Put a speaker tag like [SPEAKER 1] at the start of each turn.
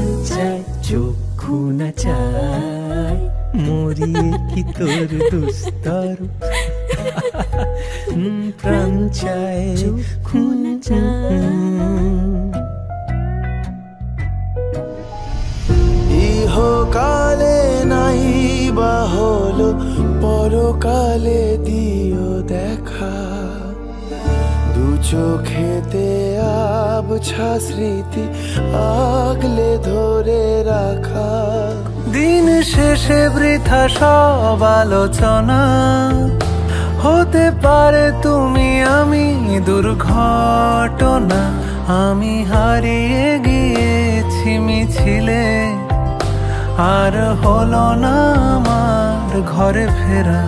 [SPEAKER 1] প্রাণ চায় চক্ষু না চায় মরি কি তোর দুস্তর প্রাণ চায় চক্ষু না চায়
[SPEAKER 2] ইহকালে নাই বা হলো পরকালে দিও দেখা দু চোখেতে আবছা স্মৃতি আগলে ধরে রাখা দিন শেষে বৃথা সব আলোচনা হতে পারে তুমি আমি দুর্ঘটনা আমি হারিয়ে গিয়েছি মিছিলে আর হলো না আমার ঘরে ফেরা